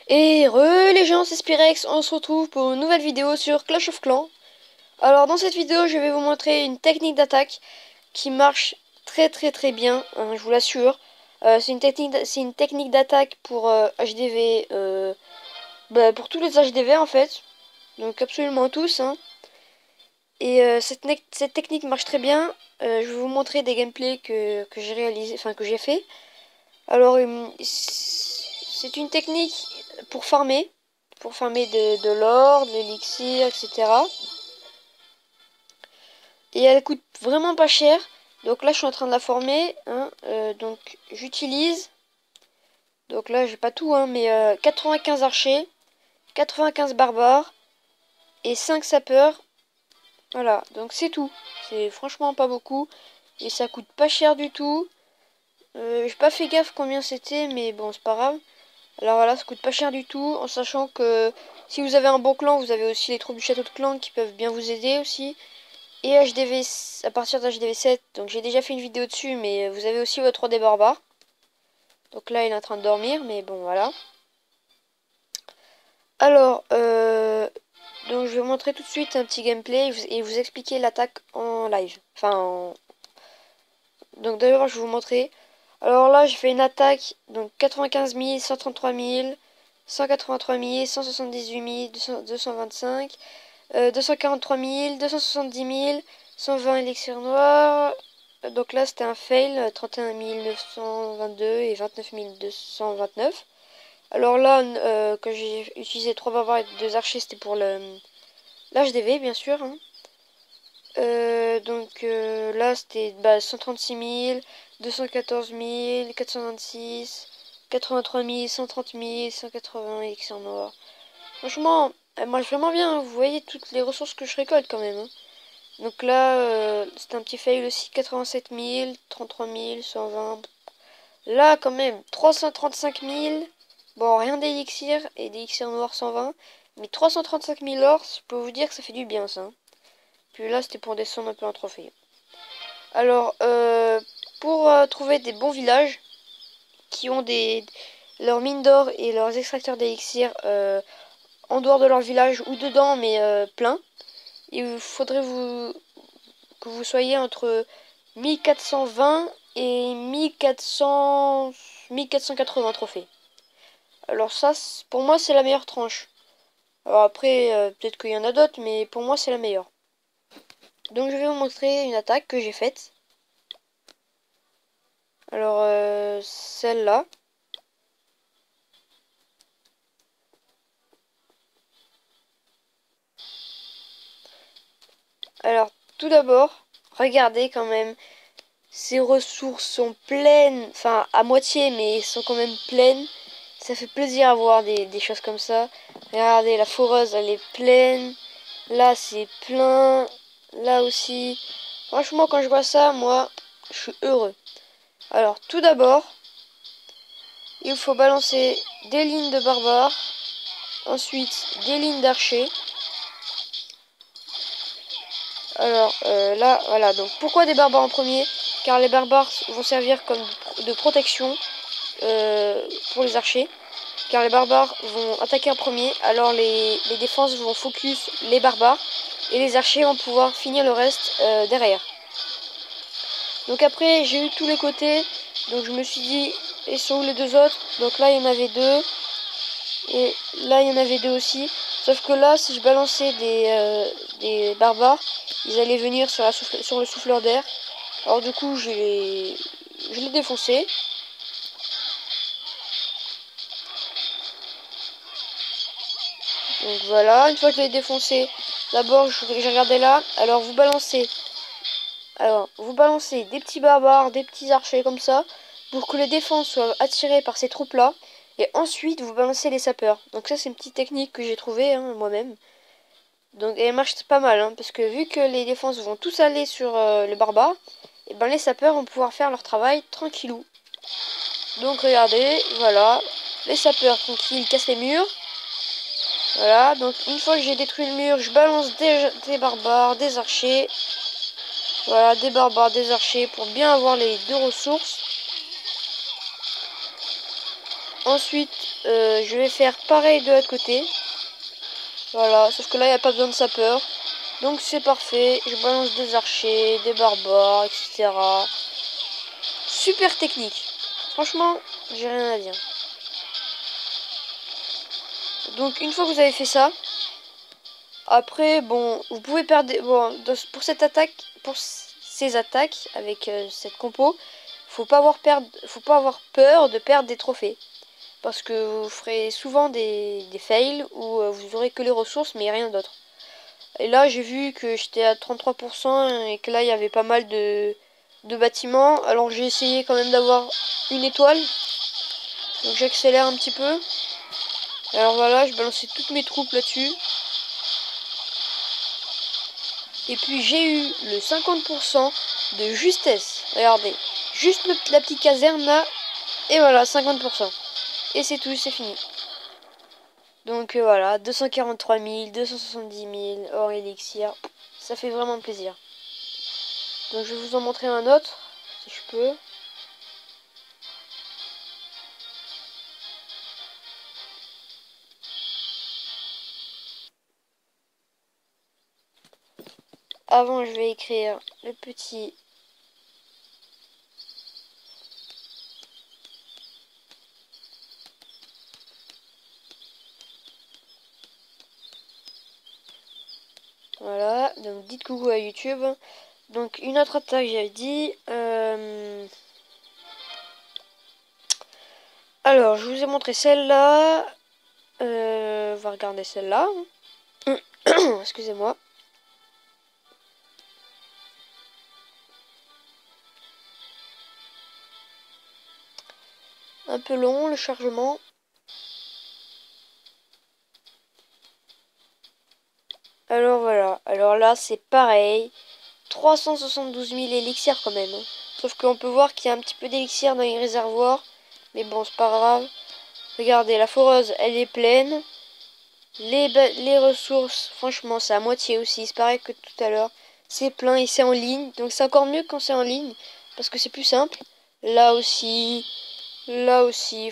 Et les gens, c'est Spirex, on se retrouve pour une nouvelle vidéo sur Clash of Clans. Alors dans cette vidéo, je vais vous montrer une technique d'attaque qui marche très bien, hein, je vous l'assure. C'est une technique d'attaque pour HDV, pour tous les HDV en fait, donc absolument tous, hein. Et cette technique marche très bien. Je vais vous montrer des gameplays que j'ai réalisé, enfin que j'ai fait. Alors c'est une technique pour farmer. Pour farmer de l'or, de l'élixir, etc. Et elle coûte vraiment pas cher. Donc là, je suis en train de la former, hein, donc j'utilise. Donc là, j'ai pas tout, hein, mais 95 archers, 95 barbares et 5 sapeurs. Voilà, donc c'est tout. C'est franchement pas beaucoup. Et ça coûte pas cher du tout. J'ai pas fait gaffe combien c'était, mais bon, c'est pas grave. Alors voilà, ça coûte pas cher du tout, en sachant que si vous avez un bon clan, vous avez aussi les troupes du château de clan qui peuvent bien vous aider aussi. Et HDV, à partir d'HDV 7, donc j'ai déjà fait une vidéo dessus, mais vous avez aussi votre 3D barbare. Donc là, il est en train de dormir, mais bon, voilà. Alors, donc je vais vous montrer tout de suite un petit gameplay et vous expliquer l'attaque en live. Donc d'abord, je vais vous montrer. Alors là, j'ai fait une attaque, donc 95 000, 133 000, 183 000, 178 000, 225, 243 000, 270 000, 120 élixirs noirs. Donc là, c'était un fail, 31 922 et 29 229. Alors là, quand j'ai utilisé 3 barbares et 2 archers, c'était pour l'HDV, bien sûr, hein. Là, c'était 136 000, 214 000, 426, 83 000, 130 000, 180 élixirs noirs. Franchement, elle marche vraiment bien, hein. Vous voyez toutes les ressources que je récolte quand même, hein. Donc là, c'est un petit fail aussi, 87 000, 33 000, 120. Là, quand même, 335 000. Bon, rien d'élixir et d'élixir noir 120. Mais 335 000 or, je peux vous dire que ça fait du bien, ça, hein. Puis là, c'était pour descendre un peu un trophée. Alors, pour trouver des bons villages qui ont leurs mines d'or et leurs extracteurs d'élixir en dehors de leur village ou dedans, mais plein, il faudrait que vous soyez entre 1420 et 1480 trophées. Alors ça, pour moi, c'est la meilleure tranche. Alors après, peut-être qu'il y en a d'autres, mais pour moi, c'est la meilleure. Donc je vais vous montrer une attaque que j'ai faite. Alors, celle-là. Alors, tout d'abord, regardez quand même. Ces ressources sont pleines, enfin à moitié, mais sont quand même pleines. Ça fait plaisir à voir des choses comme ça. Regardez, la foreuse, elle est pleine. Là, c'est plein. Là aussi. Franchement, quand je vois ça, moi, je suis heureux. Alors, tout d'abord, il faut balancer des lignes de barbares. Ensuite, des lignes d'archers. Alors, là, voilà. Donc, pourquoi des barbares en premier? Car les barbares vont servir comme de protection pour les archers. Car les barbares vont attaquer en premier, alors les défenses vont focus les barbares et les archers vont pouvoir finir le reste derrière. Donc après j'ai eu tous les côtés, donc je me suis dit, et sont où les deux autres? Donc là il y en avait deux, et là il y en avait deux aussi. Sauf que là si je balançais des barbares, ils allaient venir sur le souffleur d'air. Alors du coup je l'ai défoncé. Donc voilà, une fois que je l'ai défoncé, d'abord j'ai regardé là. Alors vous balancez des petits barbares, des petits archers comme ça, pour que les défenses soient attirées par ces troupes là. Et ensuite vous balancez les sapeurs. Donc ça c'est une petite technique que j'ai trouvée, hein, moi-même. Donc et elle marche pas mal, hein, parce que vu que les défenses vont tous aller sur les barbares, et ben les sapeurs vont pouvoir faire leur travail tranquillou. Donc regardez, voilà, les sapeurs tranquilles cassent les murs. Voilà, donc une fois que j'ai détruit le mur, je balance des barbares, des archers. Voilà, des barbares, des archers pour bien avoir les deux ressources. Ensuite, je vais faire pareil de l'autre côté. Voilà, sauf que là, il n'y a pas besoin de sapeur. Donc c'est parfait. Je balance des archers, des barbares, etc. Super technique. Franchement, j'ai rien à dire. Donc une fois que vous avez fait ça, après, bon, vous pouvez perdre... Bon, pour cette attaque, pour ces attaques, avec cette compo, faut pas avoir peur de perdre des trophées. Parce que vous ferez souvent des fails où vous aurez que les ressources mais rien d'autre. Et là j'ai vu que j'étais à 33% et que là il y avait pas mal de bâtiments. Alors j'ai essayé quand même d'avoir une étoile. Donc j'accélère un petit peu. Alors voilà, je balançais toutes mes troupes là-dessus. Et puis j'ai eu le 50% de justesse. Regardez, juste la petite caserne là. Et voilà, 50%. Et c'est tout, c'est fini. Donc voilà, 243 000, 270 000 hors élixir. Ça fait vraiment plaisir. Donc je vais vous en montrer un autre, si je peux. Avant, je vais écrire le petit... Voilà, donc dites coucou à YouTube. Donc une autre attaque, j'avais dit. Alors, je vous ai montré celle-là. On va regarder celle-là. Excusez-moi. Un peu long le chargement. Alors voilà. Alors là, c'est pareil. 372 000 élixirs quand même. Sauf qu'on peut voir qu'il y a un petit peu d'élixir dans les réservoirs. Mais bon, c'est pas grave. Regardez, la foreuse, elle est pleine. Les ressources, franchement, c'est à moitié aussi. C'est pareil que tout à l'heure. C'est plein et c'est en ligne. Donc c'est encore mieux quand c'est en ligne. Parce que c'est plus simple. Là aussi,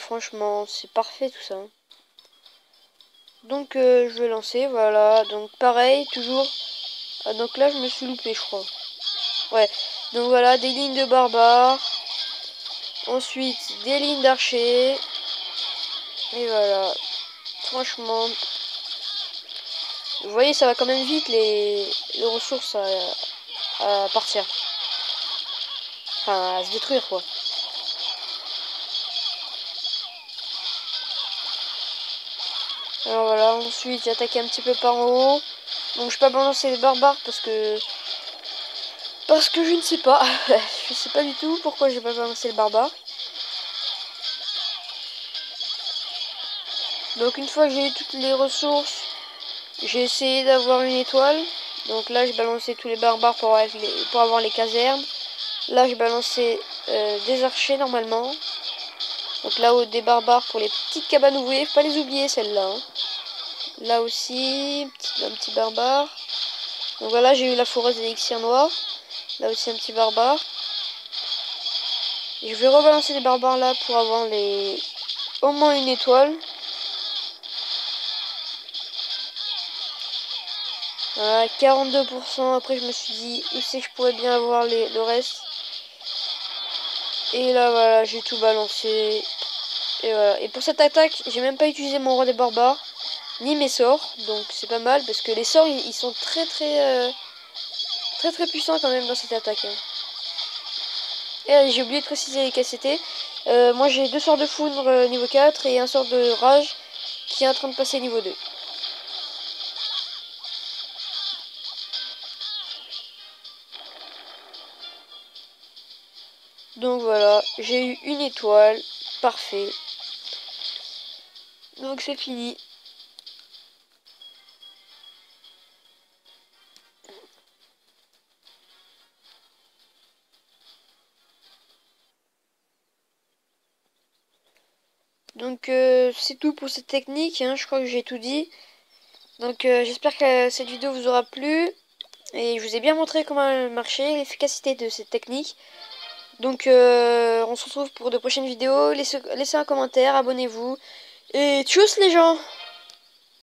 franchement, c'est parfait tout ça. Donc je vais lancer, voilà. Donc pareil, toujours. Ah, donc là, je me suis loupé, je crois. Ouais. Donc voilà, des lignes de barbares. Ensuite, des lignes d'archers. Et voilà. Franchement, vous voyez, ça va quand même vite les ressources à partir. Enfin, à se détruire, quoi. Alors voilà, ensuite j'ai attaqué un petit peu par en haut. Donc je peux pas balancer les barbares parce que je ne sais pas. Je sais pas du tout pourquoi j'ai pas balancé le barbare. Donc une fois que j'ai eu toutes les ressources, j'ai essayé d'avoir une étoile. Donc là j'ai balancé tous les barbares pour avoir les casernes. Là j'ai balancé des archers normalement. Donc là-haut des barbares pour les petites cabanes ouvrières. Faut pas les oublier celles-là. Hein. Là aussi, un petit barbare. Donc voilà, j'ai eu la foreuse d'élixir noir. Là aussi un petit barbare. Et je vais rebalancer les barbares là pour avoir au moins une étoile. Voilà, 42%. Après je me suis dit où c'est que je pourrais bien avoir le reste. Et là voilà, j'ai tout balancé. Et voilà. Et pour cette attaque, j'ai même pas utilisé mon roi des barbares. Ni mes sorts. Donc c'est pas mal parce que les sorts ils sont très puissants quand même dans cette attaque. Hein. Et j'ai oublié de préciser les KCT. Moi j'ai 2 sorts de foudre niveau 4 et un sort de rage qui est en train de passer niveau 2. Donc voilà, j'ai eu une étoile, parfait. Donc c'est fini. Donc c'est tout pour cette technique, hein, je crois que j'ai tout dit. Donc j'espère que cette vidéo vous aura plu. Et je vous ai bien montré comment elle marchait, l'efficacité de cette technique. Donc on se retrouve pour de prochaines vidéos. Laissez un commentaire, abonnez-vous. Et tchuss les gens!